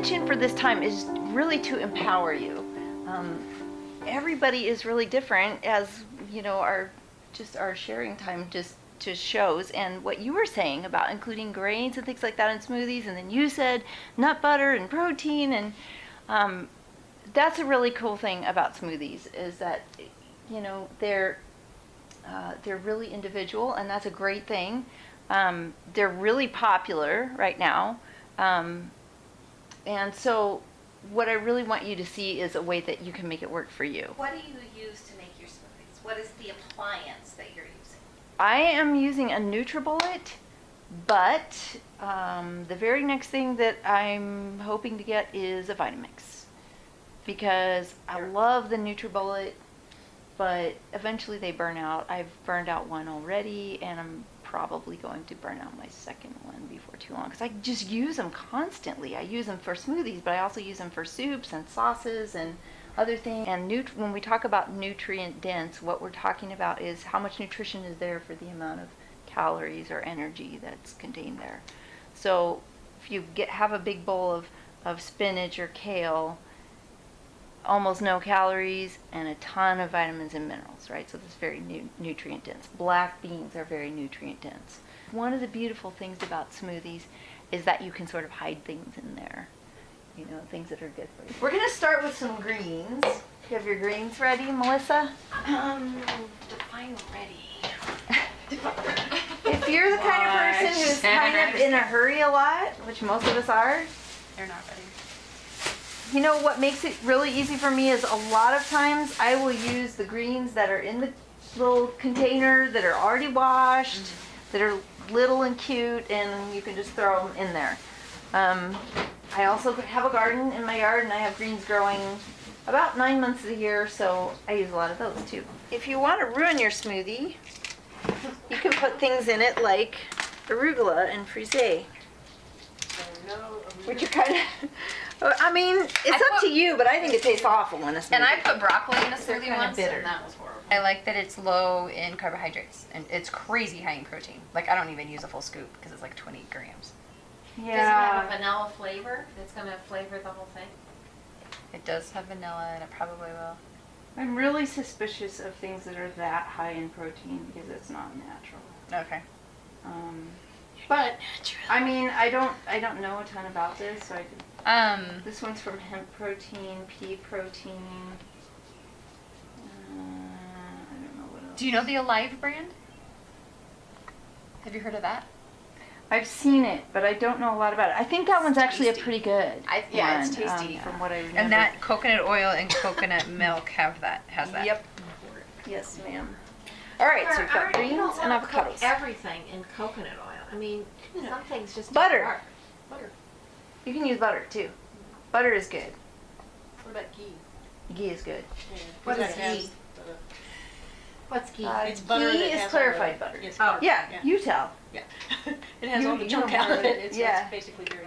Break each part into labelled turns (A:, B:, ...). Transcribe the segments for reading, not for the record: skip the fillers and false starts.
A: intention for this time is really to empower you. Everybody is really different, as you know, our sharing time just shows. And what you were saying about including grains and things like that in smoothies, and then you said nut butter and protein, and that's a really cool thing about smoothies, is that, you know, they're really individual, and that's a great thing. They're really popular right now, and so what I really want you to see is a way that you can make it work for you.
B: What do you use to make your smoothies? What is the appliance that you're using?
A: I am using a NutriBullet, but the very next thing that I'm hoping to get is a Vitamix, because I love the NutriBullet, but eventually they burn out. I've burned out one already, and I'm probably going to burn out my second one before too long, because I just use them constantly. I use them for smoothies, but I also use them for soups and sauces and other things. And when we talk about nutrient dense, what we're talking about is how much nutrition is there for the amount of calories or energy that's contained there. So if you have a big bowl of spinach or kale, almost no calories and a ton of vitamins and minerals, right? So it's very nutrient dense. Black beans are very nutrient dense. One of the beautiful things about smoothies is that you can sort of hide things in there, you know, things that are good for you. We're going to start with some greens. You have your greens ready, Melissa?
B: Define ready.
A: If you're the kind of person who's kind of in a hurry a lot, which most of us are,
B: They're not ready.
A: you know what makes it really easy for me is a lot of times I will use the greens that are in the little container that are already washed, that are little and cute, and you can just throw them in there. I also have a garden in my yard, and I have greens growing about 9 months of the year, so I use a lot of those too. If you want to ruin your smoothie, you can put things in it like arugula and frisee, which are kind of, I mean, it's up to you, but I think it tastes awful in a smoothie.
C: And I put broccoli in a smoothie
A: kinda
C: once,
A: bitter.
C: and that was horrible. I like that it's low in carbohydrates, and it's crazy high in protein. Like, I don't even use a full scoop, because it's like 20 grams.
B: Does it have a vanilla flavor that's going to flavor the whole thing?
C: It does have vanilla, and it probably will.
A: I'm really suspicious of things that are that high in protein because it's not natural.
C: Okay.
A: But I mean, I don't know a ton about this, so this one's from hemp protein, pea protein. I don't know what else.
C: Do you know the Alive brand? Have you heard of that?
A: I've seen it, but I don't know a lot about it. I think that one's actually a
C: tasty.
A: pretty good
C: Yeah,
A: one,
C: it's tasty.
A: from what I remember.
C: And that coconut oil and coconut milk has that.
A: Yep. Yes, ma'am. All right, so we've got greens and avocados.
B: Everything in coconut oil. I mean, some things just
A: Butter.
B: Butter.
A: You can use butter too. Butter is good.
D: What about ghee?
A: Ghee is good.
B: What is ghee? What's ghee?
D: It's butter
A: ghee
D: that
A: is
D: has
A: clarified
D: all
A: butter.
D: the- Yes,
B: Oh.
D: butter,
A: Yeah, you tell.
D: Yeah. It has all the
A: You
D: junk
A: know
D: out of
A: better.
D: it. It's
A: Yeah.
D: basically very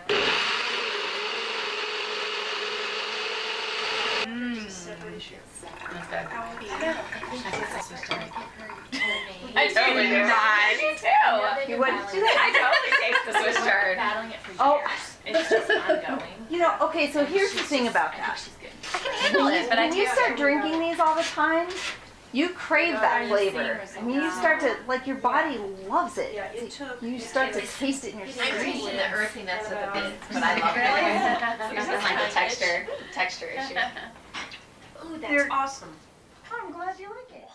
C: I totally do. Me too.
A: You wouldn't do that?
C: I totally taste the Swiss chard.
B: Battling it for
A: Oh.
B: years. It's just ongoing.
A: You know, okay, so here's the thing about that.
B: She's good.
C: I can handle it, but I
A: When you
C: taste
A: start
C: it.
A: drinking these all the time, you crave that flavor. I mean, you start to, like, your body loves it. You start to taste it in your
B: I'm
A: skin.
B: tasting the earthiness of the beans, but I love
C: Really?
B: it.
C: This is like a texture issue.
B: Ooh,
A: You're-
B: that's awesome.
A: I'm glad you like it.